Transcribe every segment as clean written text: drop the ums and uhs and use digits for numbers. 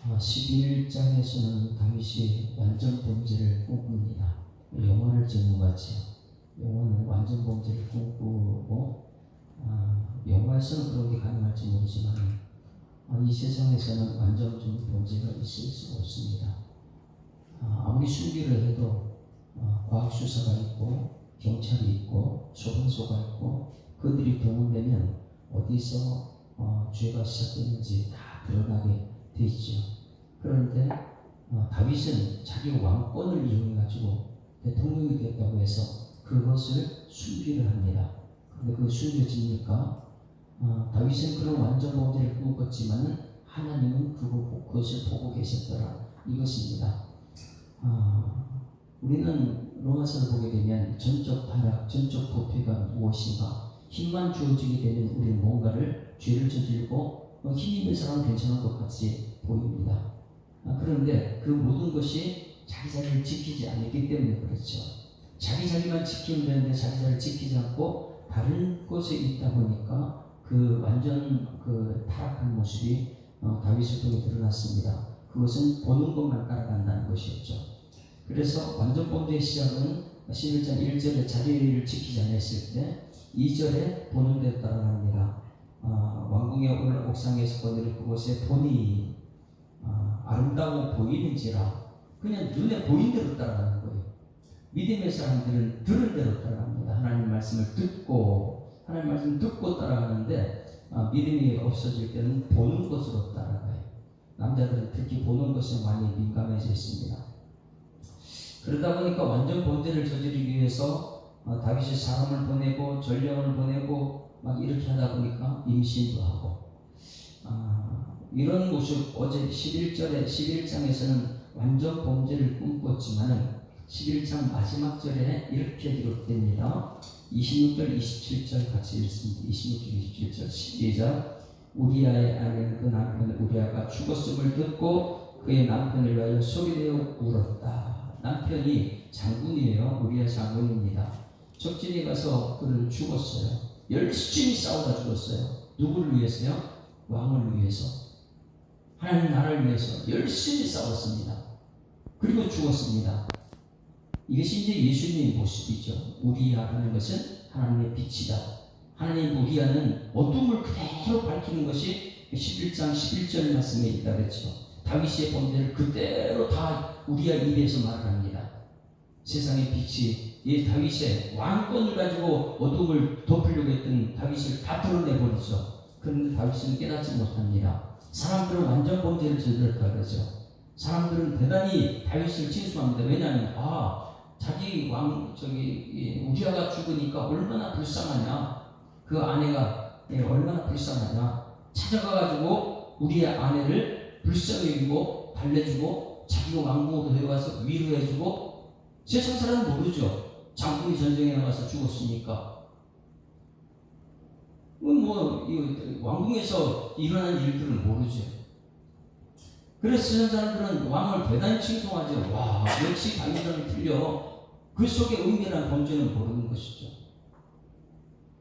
11장에서는 다윗이 완전 범죄를 꿈꿉니다. 영화를 찍는 것 같죠. 영화는 완전 범죄를 꿈꾸고 영화에서는 그런 게 가능할지 모르지만 이 세상에서는 완전 범죄가 있을 수가 없습니다. 아무리 수비를 해도 과학수사가 있고 경찰이 있고 소방서가 있고 그들이 동원되면 어디서 죄가 시작됐는지 다 드러나게 돼 있죠. 그런데 다윗은 자기 왕권을 이용해가지고 대통령이 됐다고 해서 그것을 숨기를 합니다. 그런데 그게 숨겨집니까? 다윗은 그런 완전 범죄를 꿈꿨지만 하나님은 그것을 보고 계셨더라 이것입니다. 우리는 로마서를 보게 되면 전적 타락, 전적 부패가 무엇인가 힘만 주어지게 되면 우리는 뭔가를 죄를 저질고 힘 있는 사람은 괜찮은 것 같이 보입니다. 그런데 그 모든 것이 자기 자리를 지키지 않기 때문에 그렇죠. 자기 자리만 지키면 되는데 자기 자리를 지키지 않고 다른 곳에 있다 보니까 그 완전 타락한 모습이 다윗을 통해 드러났습니다. 그것은 보는 것만 따라간다는 것이었죠. 그래서 완전 범죄의 시작은 11장 1절에 자리를 지키지 않았을 때 2절에 보는 대로 따라갑니다. 왕궁의 옥상에서 거느린 그곳에 본이 아름다워 보이는지라 그냥 눈에 보인 대로 따라가는 거예요. 믿음의 사람들은 들은 대로 따라갑니다. 하나님 말씀을 듣고 따라가는데 믿음이 없어질 때는 보는 것으로 따라가요. 남자들은 특히 보는 것에 많이 민감해져 있습니다. 그러다 보니까 완전 범죄를 저지르기 위해서 다윗이 사람을 보내고 전령을 보내고 막 이렇게 하다 보니까 임신도 하고 이런 모습 어제 11장에서는 완전 범죄를 꿈꿨지만은 11장 마지막 절에 이렇게 기록됩니다. 26절 27절 같이 읽습니다. 26절 27절 시작. 우리아의 아내는 그 남편 우리아가 죽었음을 듣고 그의 남편을 위하여 소리내어 울었다. 남편이 장군이에요. 우리아 장군입니다. 적진에 가서 그는 죽었어요. 열심히 싸우다 죽었어요. 누구를 위해서요? 왕을 위해서. 하나님 나라를 위해서 열심히 싸웠습니다. 그리고 죽었습니다. 이것이 이제 예수님의 모습이죠. 우리아 하는 것은 하나님의 빛이다. 하나님 우리아는 어둠을 그대로 밝히는 것이 11장 11절 말씀에 있다 그랬죠. 다윗의 범죄를 그대로 다 우리아 입에서 말을 합니다. 세상의 빛이 다윗의 왕권을 가지고 어둠을 덮으려고 했던 다윗을 다 드러내버리죠. 그런데 다윗은 깨닫지 못합니다. 사람들은 완전 범죄를 저질렀다 그러죠. 사람들은 대단히 다윗을 칭송합니다. 왜냐하면 자기 우리아가 죽으니까 얼마나 불쌍하냐. 그 아내가 얼마나 불쌍하냐. 찾아가가지고 우리의 아내를 불쌍히 여기고 달래주고 자기가 왕궁으로 데려가서 위로해주고. 세상 사람은 모르죠. 장군이 전쟁에 나가서 죽었으니까. 왕궁에서 일어난 일들은 모르죠. 그래서 세상 사람들은 왕을 대단히 칭송하죠. 와, 역시 다윗왕이 틀려. 그 속에 은밀한 범죄는 모르는 것이죠.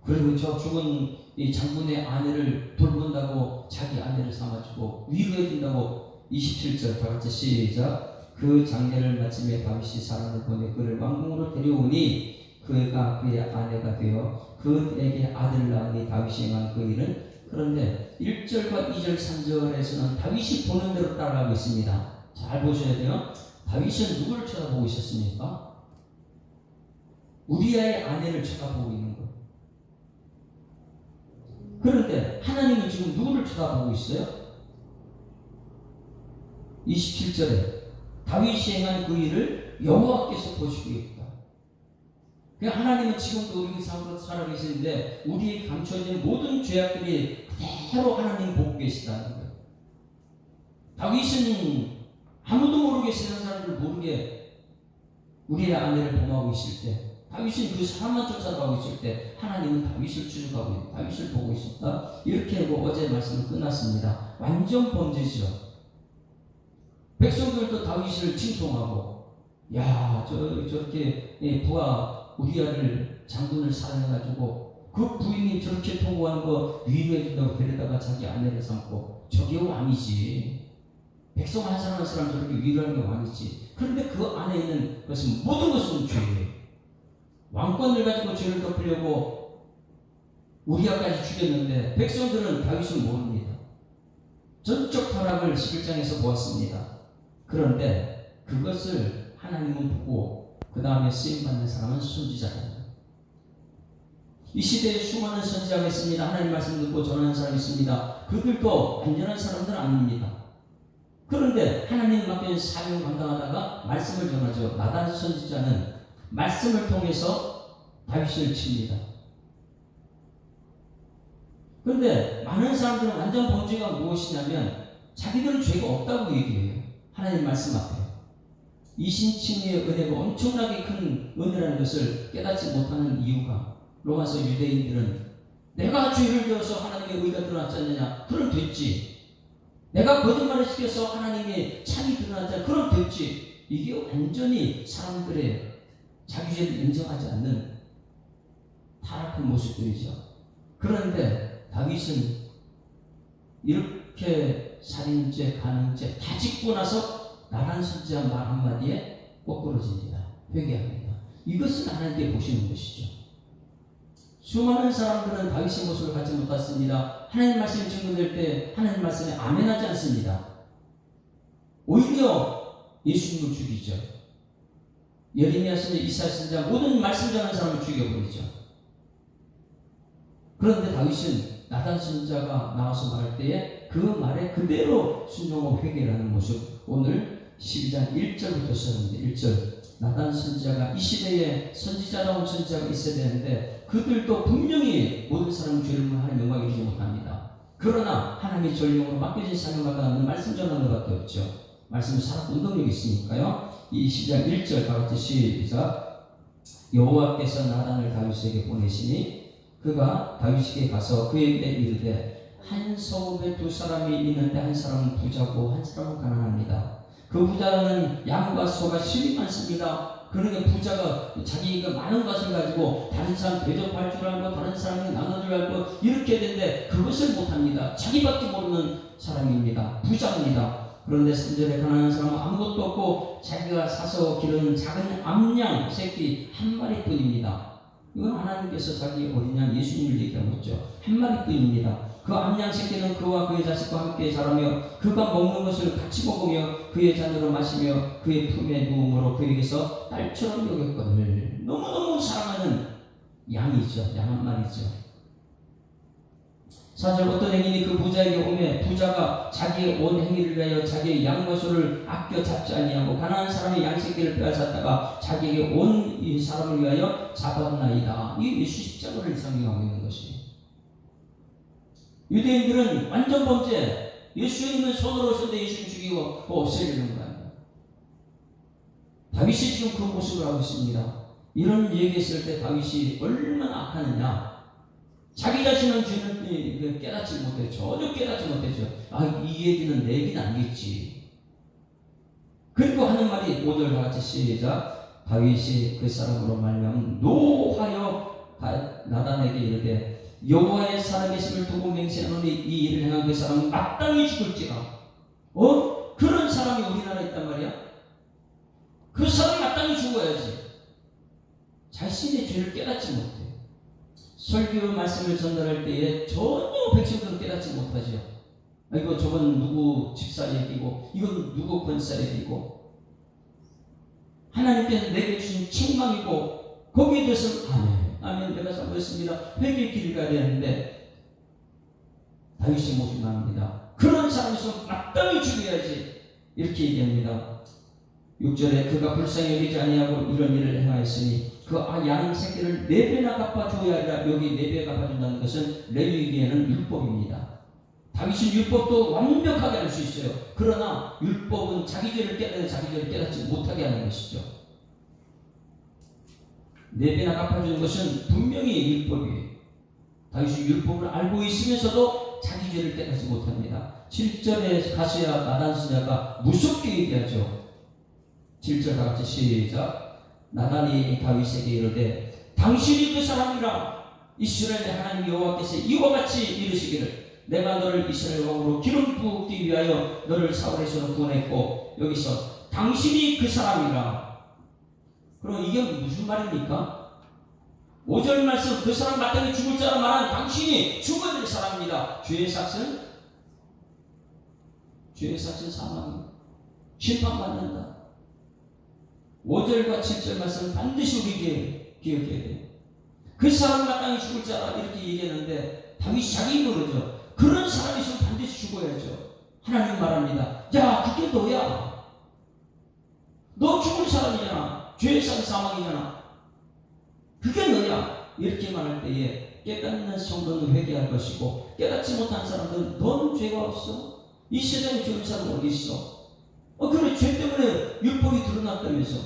그리고 저 죽은 이 장군의 아내를 돌본다고 자기 아내를 삼아주고 위로해준다고 27절 다 같이 시작. 그 장례를 마침에 다윗이 사람을 보내 그를 왕궁으로 데려오니 그가 그의 아내가 되어 그에게 아들을 낳으니 다윗이 행한 그 일은. 그런데 1절과 2절 3절에서는 다윗이 보는 대로 따라가고 있습니다. 잘 보셔야 돼요. 다윗은 누구를 쳐다보고 있었습니까? 우리아의 아내를 쳐다보고 있는 거예요. 그런데 하나님은 지금 누구를 쳐다보고 있어요? 27절에 다윗이 행한 그 일을 여호와께서 보시고 있다. 그러니까 하나님은 지금도 우리 삶으로 살아계시는데 우리에게 감춰진 모든 죄악들이 그대로 하나님 보고 계시다는 거예요. 다윗은 아무도 모르게 세상 사람들 모르게 우리의 아내를 범하고 있을 때, 다윗은 그 사람만 쫓아가고 있을 때 하나님은 다윗을 추적하고 있고 다윗을 보고 있었다. 이렇게 하고 어제 말씀은 끝났습니다. 완전 범죄죠. 백성들도 다윗을 칭송하고 저렇게 부하 우리아를 장군을 사랑해가지고 그 부인이 저렇게 통고한 거 위로해준다고 데려다가 자기 아내를 삼고 저게 왕이지. 백성 한 사람 한 사람 저렇게 위로하는 게 왕이지. 그런데 그 안에 있는 것은 모든 것은 죄예요. 왕권을 가지고 죄를 덮으려고 우리아까지 죽였는데 백성들은 다윗을 모릅니다. 전적 타락을 11장에서 보았습니다. 그런데 그것을 하나님은 보고 그 다음에 쓰임받는 사람은 선지자입니다. 이 시대에 수많은 선지자가 있습니다. 하나님 말씀 듣고 전하는 사람이 있습니다. 그들도 완전한 사람들은 아닙니다. 그런데 하나님 맡긴 사명 감당하다가 말씀을 전하죠. 나단 선지자는 말씀을 통해서 다윗을 칩니다. 그런데 많은 사람들은 완전 범죄가 무엇이냐면 자기들은 죄가 없다고 얘기해요. 하나님 말씀 앞에. 이신칭의 은혜가 엄청나게 큰 은혜라는 것을 깨닫지 못하는 이유가 로마서 유대인들은 내가 죄를 지어서 하나님의 의가 드러났지 않느냐? 그럼 됐지. 내가 거짓말을 시켜서 하나님의 참이 드러났지 않느냐? 그럼 됐지. 이게 완전히 사람들의 자기 죄를 인정하지 않는 타락한 모습들이죠. 그런데 다윗은 이렇게 살인죄, 간음죄 다 짓고 나서 나란 선지자 말 한마디에 꼬꾸러집니다. 회개합니다. 이것은 하나님께 보시는 것이죠. 수많은 사람들은 다윗의 모습을 갖지 못했습니다. 하나님 말씀이 증거될 때 하나님 말씀에 아멘하지 않습니다. 오히려 예수님을 죽이죠. 예레미야 선지자, 이사야 선지자 모든 말씀 전하는 사람을 죽여버리죠. 그런데 다윗은 나단 선지자가 나와서 말할 때에 그 말에 그대로 순종하고 회개하는 모습. 오늘 12장 1절부터 시작합니다. 1절. 나단 선지자가 이 시대에 선지자다운 선지자가 있어야 되는데 그들도 분명히 모든 사람은 죄를 하나님 영광에 이르지 못합니다. 그러나 하나님의 전령으로 맡겨진 사명을 받는 말씀 전하는 것밖에 없죠. 말씀은 살아 운동력이 있으니까요. 이 12장 1절 다 같이 시작. 여호와께서 나단을 다윗에게 보내시니 그가 다윗에게 가서 그에게 이르되 한 성읍에 두 사람이 있는데 한 사람은 부자고 한 사람은 가난합니다. 그 부자는 양과 소가 심히 많습니다. 그러니까 부자가 자기가 많은 것을 가지고 다른 사람 대접할 줄 알고 다른 사람이 나눠 줄 알고 이렇게 되는데 그것을 못합니다. 자기밖에 모르는 사람입니다. 부자입니다. 그런데 3절에 가난한 사람은 아무것도 없고 자기가 사서 기르는 작은 암양 새끼 한 마리뿐입니다. 이건 하나님께서 자기 어린 양 예수님을 얘기하고 있죠. 한 마리뿐입니다. 그 암양 새끼는 그와 그의 자식과 함께 자라며 그가 먹는 것을 같이 먹으며 그의 잔으로 마시며 그의 품에 누움으로 그에게서 딸처럼 여겼거늘. 너무너무 사랑하는 양이죠. 양 한 마리죠. 4절 어떤 행인이 그 부자에게 오매 부자가 자기의 온 행위를 위하여 자기의 양과 소를 아껴 잡지 아니하고 가난한 사람의 양새끼를 빼앗았다가 자기에게 온 이 사람을 위하여 잡았나이다. 이 예수 십자가를 상징하고 있는 것이에요. 유대인들은 완전 범죄. 예수님은 손으로 손대 예수님 죽이고 없애려는 거예요. 다윗이 지금 그 모습을 하고 있습니다. 이런 얘기했을 때 다윗이 얼마나 악하느냐. 자기 자신은 죄를 깨닫지 못해. 전혀 깨닫지 못했죠. 이 얘기는 내 얘기는 아니겠지. 그리고 하는 말이 5절 다 같이 시작. 다윗이 그 사람으로 말미암아 노하여 나단에게 이르되 여호와의 살아계심을 두고 맹세하노니 이 일을 행한 그 사람은 마땅히 죽을지라. 그런 사람이 우리나라에 있단 말이야. 그 사람이 마땅히 죽어야지. 자신의 죄를 깨닫지 못해. 설교 말씀을 전달할 때에 전혀 백성들은 깨닫지 못하죠. 이거 저건 누구 집사 얘기고 이건 누구 권사 얘기고 하나님께서 내게 주신 책망이고 거기에 대해서 아멘 내가 잘못했습니다. 회개의 길을 가야 되는데 다윗의 모습이 나옵니다. 그런 사람에서 마땅히 죽여야지 이렇게 얘기합니다. 6절에 그가 불쌍히 여기지 아니하고 이런 일을 행하였으니 그 양 새끼를 4배나 갚아줘야 하리라. 여기 4배 갚아준다는 것은 레위기에는 율법입니다. 다윗은 율법도 완벽하게 할 수 있어요. 그러나 율법은 자기 죄를 깨닫지 못하게 하는 것이죠. 4배나 갚아주는 것은 분명히 율법이에요. 다윗이 율법을 알고 있으면서도 자기 죄를 깨닫지 못합니다. 7절에 가서야 나단 선지자가 무섭게 얘기하죠. 7절 다 같이 시작. 나단이 다윗에게 이르되 당신이 그 사람이라. 이스라엘의 하나님 여호와께서 이와 같이 이르시기를 내가 너를 이스라엘 왕으로 기름 부기 위하여 너를 사울의 손으로 구원했고, 여기서 당신이 그 사람이라. 그럼 이게 무슨 말입니까? 5절 말씀, 그 사람 마땅히 죽을 자라 말한 당신이 죽어야 될 사람입니다. 죄의 삭은 사망입니다. 심판받는다. 5절과 7절 말씀 반드시 우리에게 기억해야 돼요. 그 사람 마땅히 죽을 자라 이렇게 얘기했는데 다윗이 자기 입으로 그러죠. 그런 사람이 있으면 반드시 죽어야죠. 하나님 말합니다. 야, 그게 너야. 너 죽을 사람이잖아. 죄의 삭은 사망이잖아. 그게 너야. 이렇게 말할 때에 깨닫는 성도는 회개할 것이고, 깨닫지 못한 사람들은 넌 죄가 없어. 이 세상에 죽을 사람 어디 있어? 그래, 죄 때문에 율법이 드러났다면서.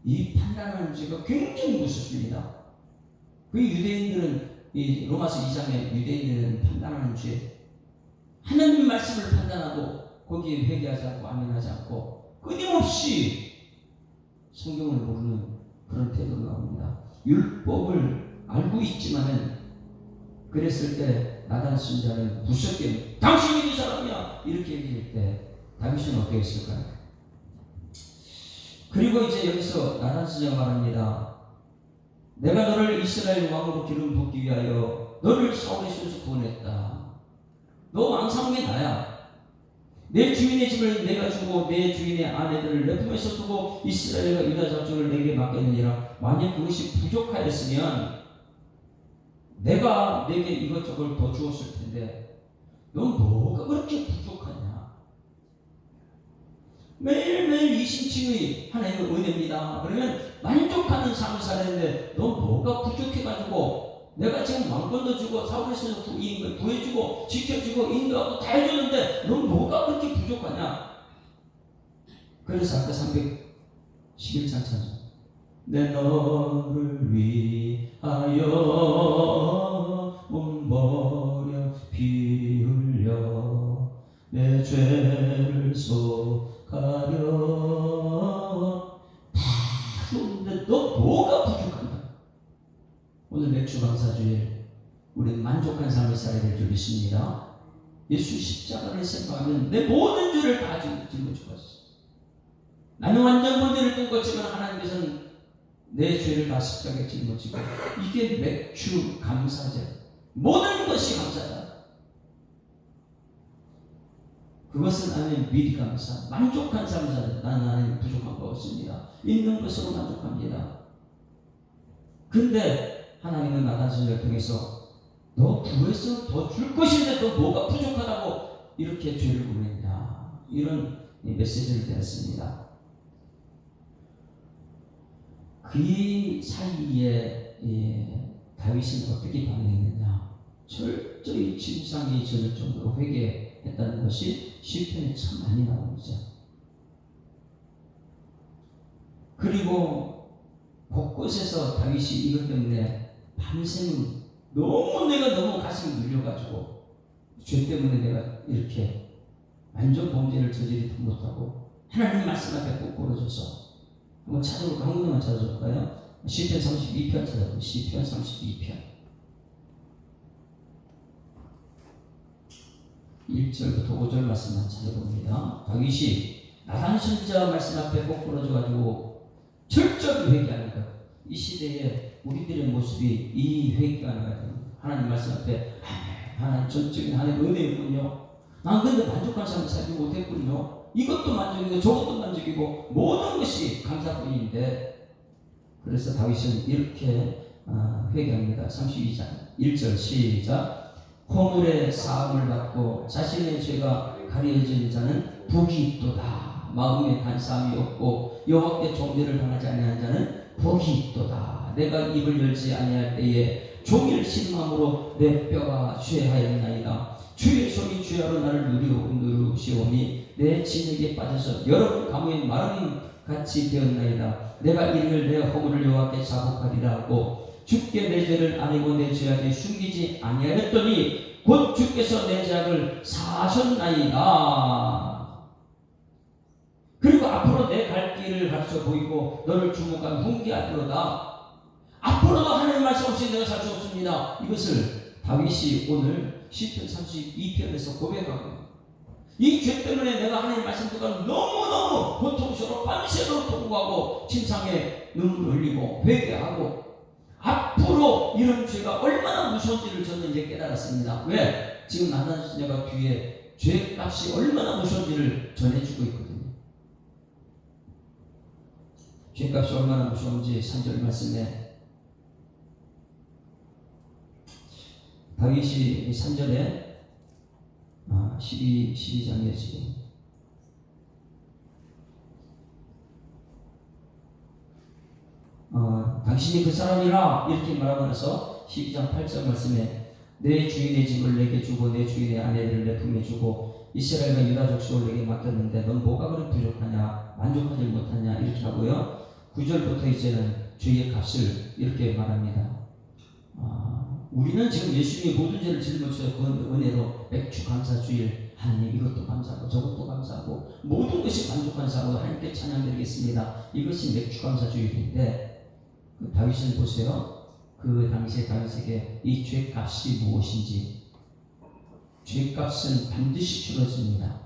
이 판단하는 죄가 굉장히 무섭습니다. 그 유대인들은, 이 로마서 2장에 유대인들은 판단하는 죄, 하나님 말씀을 판단하고 거기에 회개하지 않고 아멘하지 않고 끊임없이 성경을 모르는 그런 태도가 나옵니다. 율법을 알고 있지만은, 그랬을 때 나단 선지자는 무섭게 당신이 이 사람이야 이렇게 얘기할 때 다윗은 어떻게 했을까요? 그리고 이제 여기서 나단 선지자가 말합니다. 내가 너를 이스라엘 왕으로 기름 붓기 위하여 너를 사울의 손에서 구원했다. 너 왕 삼은 게 나야. 내 주인의 집을 내가 주고 내 주인의 아내들을 내 품에서 두고 이스라엘과 유다 족속을 내게 맡겼느니라. 만약 그것이 부족하였으면 내가 내게 이것저것 더 주었을 텐데 넌 뭐가 그렇게 부족하냐? 매일매일 이심칭의 하나님의 은혜입니다. 그러면 만족하는 삶을 살았는데 넌 뭐가 부족해가지고 내가 지금 왕권도 주고 사울의 손에서 구해주고 지켜주고 인도하고 다 해줬는데 넌 뭐가 그렇게 부족하냐? 그래서 아까 311장 찬송, 내 너를 위하여 몸버려 피 흘려 내 죄를 속하려 다 좋은데 너 뭐가 부족한가? 오늘 맥주 감사주일 우리는 만족한 삶을 살아야 될 줄 믿습니다. 예수 십자가를 생각하면 내 모든 죄를 다 짊어지고 죽었어. 나는 완전 문제를 뜬것지만 하나님께서는 내 죄를 다 십자가에 짊어지고, 이게 맥주 감사제. 모든 것이 감사다. 그것은 하나님 미리 감사, 만족한 삶을 살아야. 나는 하나님 부족한 거 없습니다. 있는 것으로 만족합니다. 근데 하나님은 나단 선지자를 통해서 너 구해서 더 줄 것인데 너 뭐가 부족하다고 이렇게 죄를 구했냐, 이런 메시지를 드렸습니다. 그 사이에 다윗은 어떻게 반응했느냐, 철저히 침상이 젖을 정도로 회개했다는 것이 시편에 참 많이 나옵니다. 그리고 곳곳에서 다윗이 이것 때문에 밤새는, 내가 너무 가슴이 눌려가지고 죄 때문에 내가 이렇게 완전 범죄를 저지르지 못하고 하나님 말씀 앞에 꼭 부러져서 한번 찾아볼까? 한 군데만 찾아볼까요? 시편 32편 찾아볼까요? 시편 32편 1절부터 5절 말씀만 찾아봅니다. 다윗이 나단 선지자 말씀 앞에 꼭 부러져가지고 철저히 회개하는 것. 이 시대에 우리들의 모습이 이 회개하는 것 같아요. 하나님 말씀 앞에 하나님 전적인 하나님 은혜였군요. 난 근데 만족한 삶을 살지 못했군요. 이것도 만족이고 저것도 만족이고 모든 것이 감사뿐인데, 그래서 다윗은 이렇게 회개합니다. 32장 1절 시작. 허물의 사함을 받고 자신의 죄가 가려진 자는 복이 있도다. 마음에 간사함이 없고 여호와께 종례를 당하지 아니한 자는 복이 있도다. 내가 입을 열지 아니할 때에 종일 신망으로 내 뼈가 취하였나이다. 주의 손이 주야로 나를 누르시오니 내 진흙에 빠져서 여러 가무의 마름 같이 되었나이다. 내가 이를 내 허물을 여호와께 자복하리라 하고 주께 내 죄를 아니고 내 죄악을 숨기지 아니하였더니 곧 주께서 내 죄악을 사하셨나이다. 그리고 앞으로 내 갈 길을 가르쳐 보이고 너를 주목한 훈계하리로다. 앞으로도 하나님 말씀 없이 내가 살 수 없습니다. 이것을 다윗이 오늘 시편 32편에서 고백하고 이 죄 때문에 내가 하나님 말씀 듣고 너무너무 고통스러워 밤새도록 통곡하고 침상에 눈물을 흘리고 회개하고 앞으로 이런 죄가 얼마나 무서운지를 저는 이제 깨달았습니다. 왜? 지금 나단 수녀가 뒤에 죄값이 얼마나 무서운지를 전해주고 있거든요. 죄값이 얼마나 무서운지 3절 말씀에 다윗이 3절에 12장에 지금 당신이 그 사람이라 이렇게 말하고 나서 12장 8절 말씀에 내 주인의 집을 내게 주고 내 주인의 아내들을 내 품에 주고 이스라엘과 유다 족속을 내게 맡겼는데 넌 뭐가 그리 부족하냐 만족하지 못하냐 이렇게 하고요. 9절부터 이제는 죄의 값을 이렇게 말합니다. 우리는 지금 예수님이 모든 죄를 짊어져서 그 은혜로 맥주 감사주일 하나님 이것도 감사하고 저것도 감사하고 모든 것이 만족한 사람으로 하나님께 찬양드리겠습니다. 이것이 맥주 감사주일인데 다윗은 보세요. 그 당시에 다윗에게 이 죄값이 무엇인지 죄값은 반드시 치러집니다.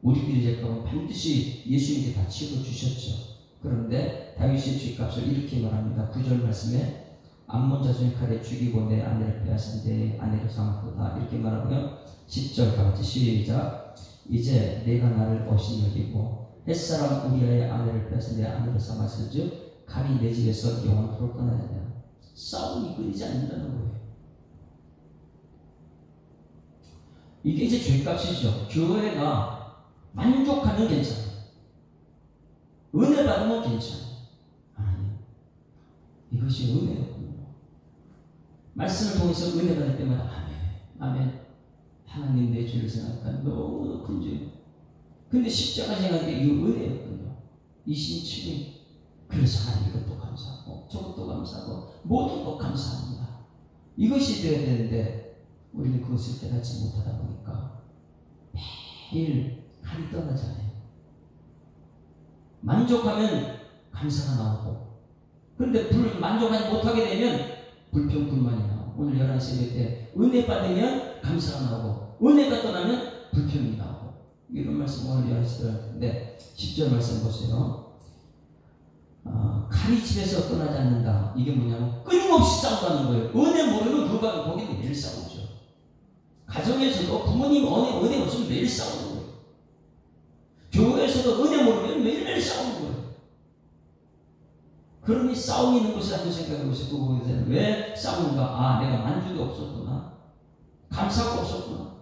우리끼리 죄값은 반드시 예수님께 다 치러주셨죠. 그런데 다윗의 죄값을 이렇게 말합니다. 9절 말씀에 암몬 자손의 칼에 죽이고 내 아내를 빼앗은 내 아내를 삼았도다 이렇게 말하고요. 10절 같이 시작. 이제 내가 나를 어신 여기고 햇사람 우리아의 아내를 빼앗은 내 아내를 삼았은즉 칼이 내 집에서 영원토록 떠나야 한다. 싸움이 끊이지 않는다는 거예요. 이게 이제 죄값이죠. 교회가 만족하면 괜찮아요. 은혜 받으면 괜찮아요. 아니, 이것이 은혜였군요. 말씀을 통해서 은혜 받을 때마다 아멘, 아멘. 하나님 내 죄를 생각하니까 너무 큰 죄. 근데 십자가 생각하니까 이거 은혜였군요. 이신치리. 그래서 하나님 이것도 감사하고 저것도 감사하고 모든 것 감사합니다. 이것이 되어야 되는데 우리는 그것을 깨닫지 못하다 보니까 매일 칼이 떠나잖아요. 만족하면 감사가 나오고 그런데 만족하지 못하게 되면 불평 불만이 나오고 오늘 11시 때 은혜 받으면 감사가 나오고 은혜가 떠나면 불평이 나오고 이런 말씀 오늘 11시 들었는데 10절 말씀 보세요. 칼이 집에서 떠나지 않는다. 이게 뭐냐면 끊임없이 싸운다는 거예요. 은혜 모르면 그거 거기도 매일 싸우죠. 가정에서도 부모님 은혜 없으면 매일 싸우는 거예요. 교회에서도 은혜 모르면 매일매일 싸우는 거예요. 그러니 싸움이 있는 것을 한번 생각해 보시고 왜 싸우는가? 내가 만족이 없었구나. 감사가 없었구나.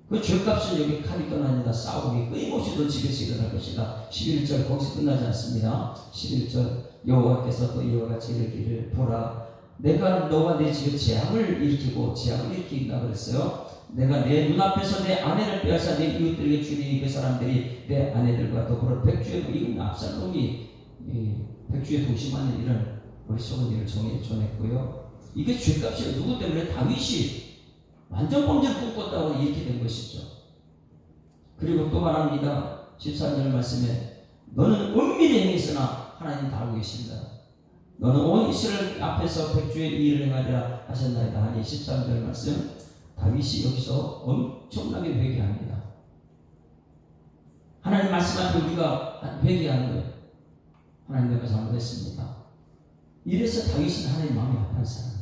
그 죄값은 여기 칼이 떠나니다. 싸움이 끊임없이 너 집에서 일어날 것이다. 11절 거기서 끝나지 않습니다. 11절 여호와께서 또 이와 같이 이르기를 보라 내가 너와 내 집에 재앙을 일으키고 재앙을 일으킨다 그랬어요. 내가 내 눈앞에서 내 아내를 빼앗아 내 이웃들에게 주니 그 사람들이 내 아내들과 더불어 백주에 이은 압살롬이 백주에 도심하는 이런 어리석은 일을 전했고요. 이게 죄값이에요. 누구 때문에? 다윗이 완전 범죄를 꿈꿨다고 이렇게 된 것이죠. 그리고 또 말합니다. 13절 말씀에 너는 은밀히 행했으나 하나님 다 알고 계신다. 너는 온 이스라엘 앞에서 백주의 이 일을 행하리라 하셨나이다 하니 13절 말씀 다윗이 여기서 엄청나게 회개합니다. 하나님 말씀 앞에 우리가 회개하는 거예요. 하나님 내가 잘못했습니다. 이래서 다윗은 하나님 마음이 아픈 사람.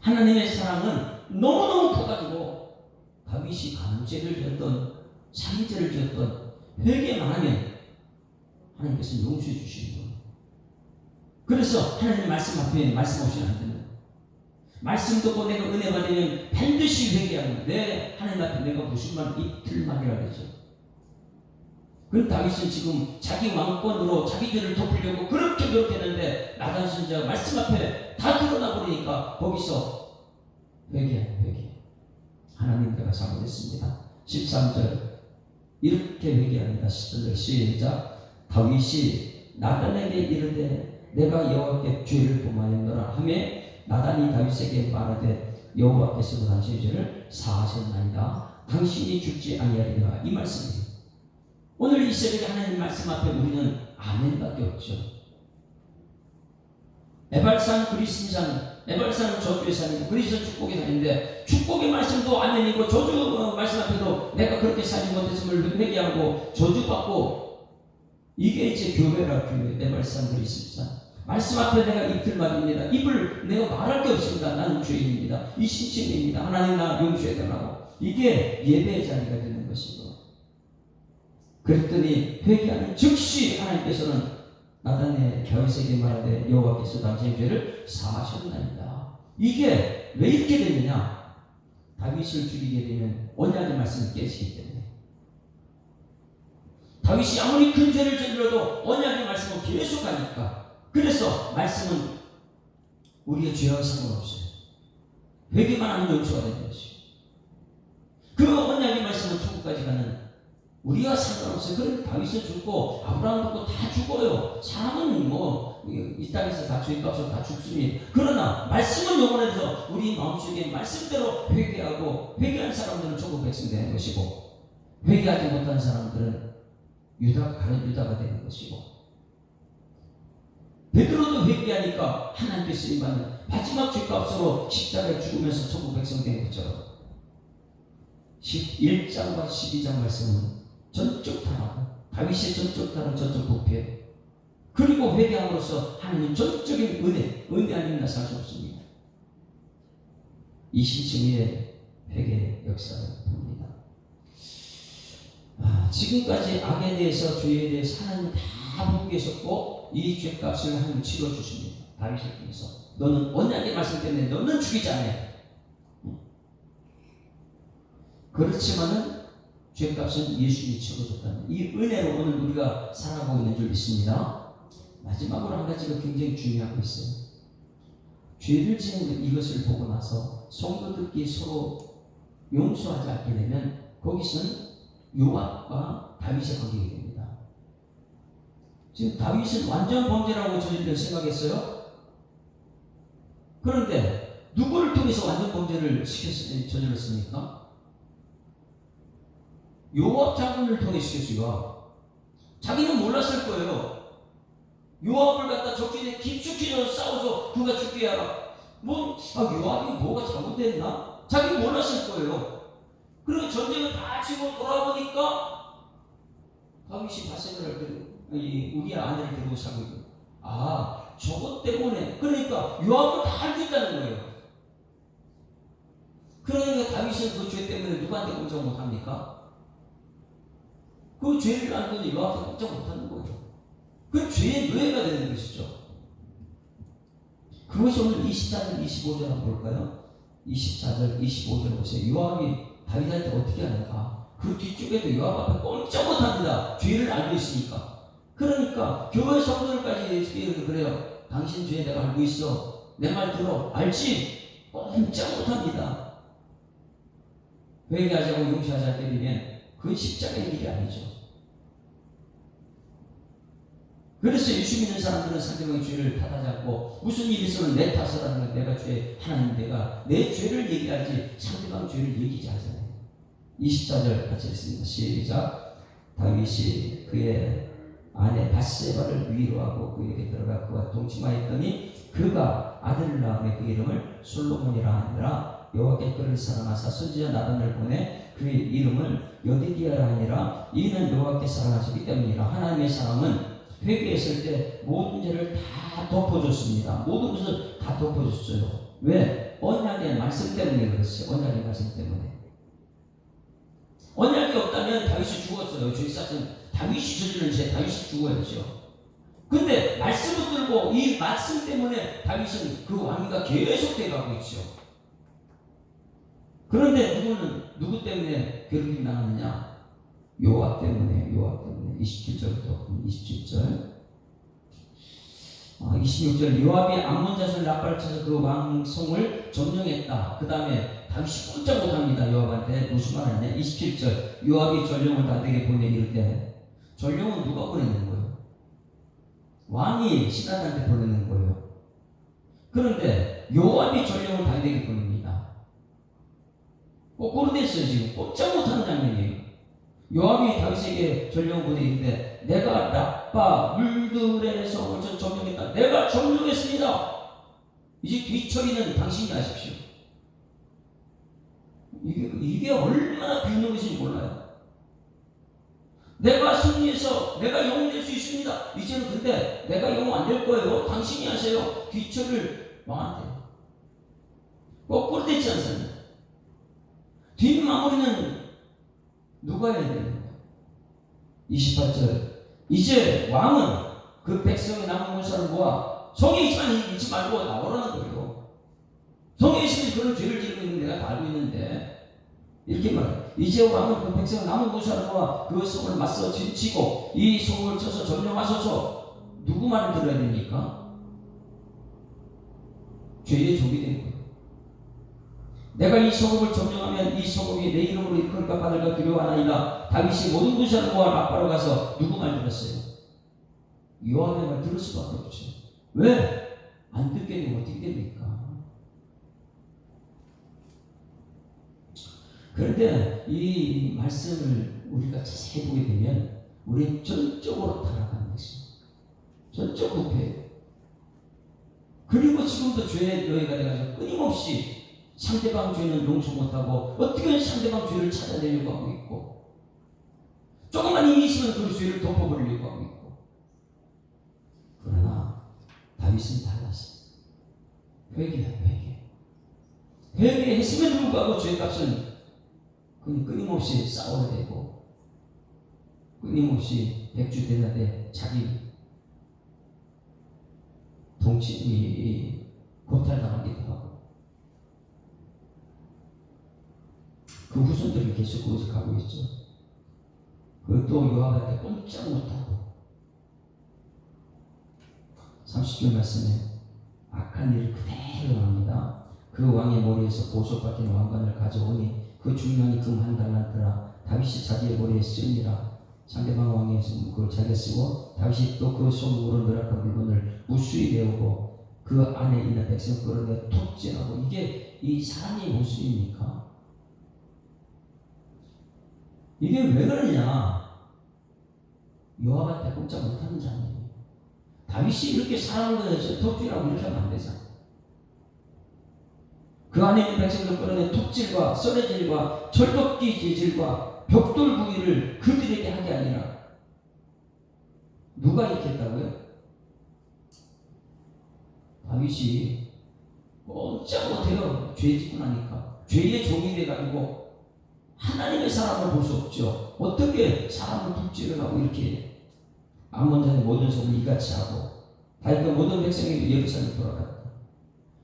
하나님의 사랑은 너무너무 커가지고 다윗이 간음죄를 지었던 살인죄를 지었던 회개만 하면 하나님께서 용서해 주시는 거예요. 그래서 하나님 말씀 앞에 말씀 없이는 안 되는 거예요. 말씀 듣고 내가 은혜 받으면 반드시 회개하는 거예요. 하나님 앞에 내가 무슨 말 이틀 말이라 그러죠. 그 다윗은 지금 자기 왕권으로 자기 죄를 덮으려고 그렇게 노력했는데 나단 선지자가 말씀 앞에 다 드러나 버리니까 거기서 회개. 하나님 내가 잘못했습니다. 13절 이렇게 회개합니다. 10절 시작. 다윗이 나단에게 이르되 내가 여호와께 죄를 범하였노라 하며 나단이 다윗에게 말하되 여호와께서 당신의 죄를 사하셨나이다. 당신이 죽지 아니하리라. 이 말씀이에요. 오늘 이 새벽에 하나님 말씀 앞에 우리는 아멘밖에 없죠. 에발산 그리스도산 에발사는 저주의 삶이고 그리스도는 축복의 삶인데 축복의 말씀도 아멘이고 저주 말씀 앞에도 내가 그렇게 살지 못했음을 회개하고 저주받고 이게 이제 교회라 교회 에발사 그리스도산 말씀 앞에 내가 입을 막입니다. 입을 내가 말할 게 없습니다. 나는 죄인입니다. 이 신체입니다. 하나님 나 용서해 달라고 이게 예배의 자리가 되는 것이고 그랬더니 회개하는 즉시 하나님께서는 나단의 다윗에게 말하되 여호와께서 당신의 죄를 사하셨나이다. 이게 왜 이렇게 되느냐? 다윗을 죽이게 되면 언약의 말씀을 깨지기 때문에 다윗이 아무리 큰 죄를 저질러도 언약의 말씀은 계속하니까 그래서 말씀은 우리의 죄와 상관없어요. 회개만 하면 용서가 되는 것이고 그 언약의 말씀은 천국까지 가는 우리가 상관없어요. 그럼 다윗은 죽고 아브라함도 죽고 다 죽어요. 사람은 뭐 이 땅에서 다 죄값으로 다 죽습니다. 그러나 말씀은 영원해서 우리 마음속에 말씀대로 회개하고 회개한 사람들은 천국 백성이 되는 것이고 회개하지 못한 사람들은 가는 유다가 되는 것이고 베드로도 회개하니까 하나님께 쓰임받는 마지막 죄값으로 십자가에 죽으면서 천국 백성이 되는 것처럼 11장과 12장 말씀은 전적 타락, 다윗의 전적 타락, 전적 부패 그리고 회개함으로써 하나님 전적인 은혜 아니면 살 수 없습니다. 이 신층의 회개 역사를 봅니다. 지금까지 악에 대해서 죄에 대해서 하나님 다 보고 계셨고 이 죄값을 하나님 치러주십니다. 다윗을 통해서 너는 언약의 말씀 때문에 너는 죽이지 않아. 그렇지만은 죄값은 예수님이 치러줬다는 이 은혜로 오늘 우리가 살아가고 있는 줄 믿습니다. 마지막으로 한 가지가 굉장히 중요한 거 있어요. 죄를 지은 이것을 보고 나서 성도들끼리 서로 용서하지 않게 되면 거기서는 요압과 다윗의 관계가 됩니다. 지금 다윗은 완전 범죄라고 저질러 생각했어요. 그런데 누구를 통해서 완전 범죄를 저질렀습니까? 요압 장군을 통해 시켰어요. 자기는 몰랐을 거예요. 요압을 갖다 적진에 깊숙이 싸워서 그가 죽게 하라. 요압이 뭐가 잘못됐나? 자기는 몰랐을 거예요. 그리고 전쟁을 다 치고 돌아보니까 다윗이 바세바를 데리고 우리의 아내를 데리고 살고 있고 저것 때문에 그러니까 요압은 다 알고 있다는 거예요. 그러니까 다윗은 그 죄 때문에 누구한테 공정 못합니까? 그 죄를 알고는 요압한테 공정 못하는 거예요. 그 죄의 노예가 되는 것이죠. 그것이 오늘 24절 25절 한번 볼까요? 24절 25절 보세요. 요압이 다윗한테 어떻게 하는가? 그 뒤쪽에도 요압 앞에 꼼짝 못합니다. 죄를 알고 있으니까. 그러니까 교회 성도들까지 그래요. 당신 죄 내가 알고 있어. 내 말 들어. 알지? 꼼짝 못합니다. 회개하자고 용서하자 때리면 그건 십자가의 일이 아니죠. 그래서 예수 믿는 사람들은 상대방의 죄를 탓하지 않고 무슨 일이 있으면 내 탓을 하는 건 내가 하나님 내가 내 죄를 얘기하지 상대방 죄를 얘기하지 않아요. 24절 같이 읽습니다. 시작. 다윗이 그의 아내 바세바를 위로하고 그에게 들어가 그와 동침하였더니 그가 아들을 낳음에 그 이름을 솔로몬이라 하니라. 여호와께 그를 사랑하사 선지자 나단을 보내 그의 이름을 여디디아라 하니라. 이는 여호와께 사랑하시기 때문이라. 하나님의 사랑은 회개했을 때 모든 죄를 다 덮어줬습니다. 모든 것을 다 덮어줬어요. 왜? 언약의 말씀 때문에 그랬어요. 언약의 말씀 때문에. 언약이 없다면 다윗이 죽었어요. 죄 쌌던 다윗이 저지른 죄 다윗이 죽어야죠. 근데 말씀을 들고 이 말씀 때문에 다윗은 그 왕위가 계속 돼가고 있죠. 그런데 누구 때문에 괴롭힘 당하느냐? 요압 때문에 27절부터 27절 26절 요압이 암몬 자손을 납발을 쳐서 그 왕성을 점령했다. 그 다음에 다윗이 꼼짝 못합니다. 요압한테 무슨 말 하냐? 27절 요압이 전령을 다윗에게 보내 이르되 전령은 누가 보내는 거예요? 왕이 시므온한테 보내는 거예요. 그런데 요압이 전령을 다윗에게 보냅니다. 거꾸로 됐어요. 지금 꼼짝 못하는 장면이에요. 요압이 다윗에게 전령을 보내는데 내가 라빠 물들의 성을 점령했다. 내가 점령했습니다. 이제 뒤처리는 당신이 하십시오. 이게 얼마나 비웃는 것인지 몰라요. 내가 승리해서 내가 영웅 될 수 있습니다. 이제는 근데 내가 영웅 안 될 거예요. 당신이 하세요. 뒤처리를 망한대요. 거꾸로 되지 않습니까? 뒷마무리는 누가 해야 되는 거예요? 28절 이제 왕은 그 백성의 남은 문사를 모아 성에 있지 말고 나오라는 거예요. 성에 있으면 그런 죄를 지르고 있는 내가 다 알고 있는데 이렇게 말해요. 이제 왕은 그 백성 남은 문사를 모아 그 성을 맞서 치고 이 성을 쳐서 점령하소서. 누구 말을 들어야 됩니까? 죄의 종이 되는 거예요. 내가 이 소국을 점령하면 이 소국이 내 이름으로 일컬까 받을까 두려워하나이다. 다윗이 모든 군사를 모아 라빠로 가서 누구 말 들었어요? 요압의 말 들을 수밖에 없죠. 왜? 안 듣게 되면 어떻게 됩니까? 그런데 이 말씀을 우리가 자세히 보게 되면 우리는 전적으로 타락하는 것입니다. 전적 부패예요. 그리고 지금도 죄의 노예가 돼가지고 끊임없이 상대방 죄는 용서 못하고 어떻게 상대방 죄를 찾아내려고 하고 있고 조금만 힘이 있으면 그 죄를 덮어버리려고 하고 있고. 그러나 다윗은 달랐어요. 회개했음에도 불구하고 죄값은 끊임없이 싸워야 되고 끊임없이 백주대낮에 자기 고탈당하기도 하고 그 후손들이 계속 거기서 가고 있죠. 그것도 요압한테 꼼짝 못하고 30절 말씀에 악한 일을 그대로 합니다. 그 왕의 머리에서 보석 박힌 왕관을 가져오니 그 중량이 금 한 달란트라. 다윗이 자기의 머리에 쓰니라. 상대방 왕의 그걸 자기가 쓰고 다윗이 또 그 손으로 노력한 물건을 무수히 내오고 그 안에 있는 백성 끌어내 톱질하고. 이게 이 사람의 모습입니까? 이게 왜 그러냐? 요압한테 꼼짝 못하는 자입니다. 다윗이 이렇게 사람을 톱질하고 이렇게 하면 안 되잖아. 그 안에 있는 백성들 끌어낸 톱질과 썰어질과 철도끼 재질과 벽돌 부위를 그들에게 하게 아니라 누가 이렇게 했다고요? 다윗이 꼼짝 못해요. 죄 짓고 나니까. 죄의 종이 돼가지고 하나님의 사람을 볼 수 없죠. 어떻게 사람을 톱질을 하고 이렇게 암몬자의 모든 성을 이같이 하고 다윗과 모든 백성이 예루살렘 돌아갔다.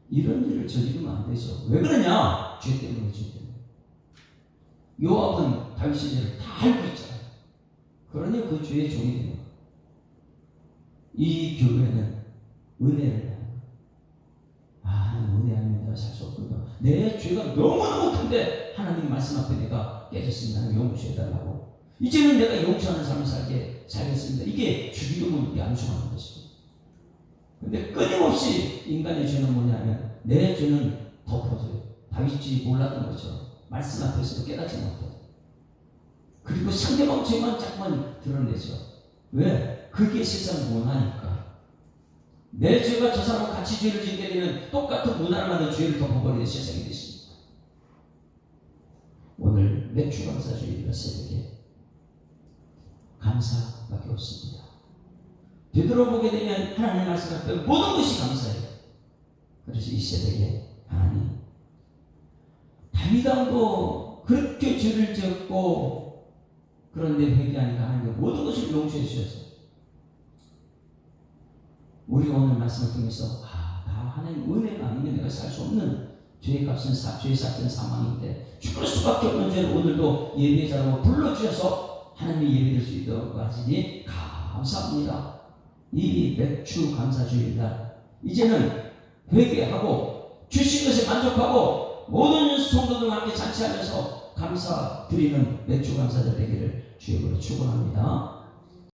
이런 일을 저지르면 안 되죠. 왜 그러냐? 죄 때문에. 죄 때문에. 요압은 다윗의 죄를 다 알고 있잖아요. 그러니 그 죄의 종이 되는 거예요. 이 교회는 은혜를 은혜 아니면 내가 살 수 없거든. 내 죄가 너무너무 큰데 하나님 말씀 앞에 내가 깨졌습니다. 하나님 용서해달라고. 이제는 내가 용서하는 삶을 살겠습니다. 이게 주기도문이 암송하는 것이고. 근데 끊임없이 인간의 죄는 뭐냐면 내 죄는 덮어져요. 다윗이 몰랐던 것처럼 말씀 앞에서도 깨닫지 못해요. 그리고 상대방 죄만 자꾸만 드러내죠. 왜? 그게 세상 문화니까. 내 죄가 저 사람과 같이 죄를 짓게 되면 똑같은 문화를 만든 죄를 덮어버리는 세상이 됐습니다. 오늘 맥주 감사주일이라 새벽에 감사밖에 없습니다. 되돌아보게 되면 하나님의 말씀 앞에 모든 것이 감사해요. 그래서 이 새벽에 하나님, 다윗 왕도 그렇게 죄를 지었고 그런데 회개하니까 하나님 모든 것을 용서해 주셔서 우리 오늘 말씀을 통해서 다 하나님 은혜가 아니면 내가 살 수 없는 죄의 값은 죄의 삭은 사망인데 죽을 수밖에 없는 죄를 오늘도 예배자라고 불러주셔서 하나님이 예배될 수 있도록 하시니 감사합니다. 이 맥주 감사주일날 이제는 회개하고 주신 것에 만족하고 모든 성도들과 함께 잔치하면서 감사드리는 맥주 감사절 되기를 주역으로 축원합니다.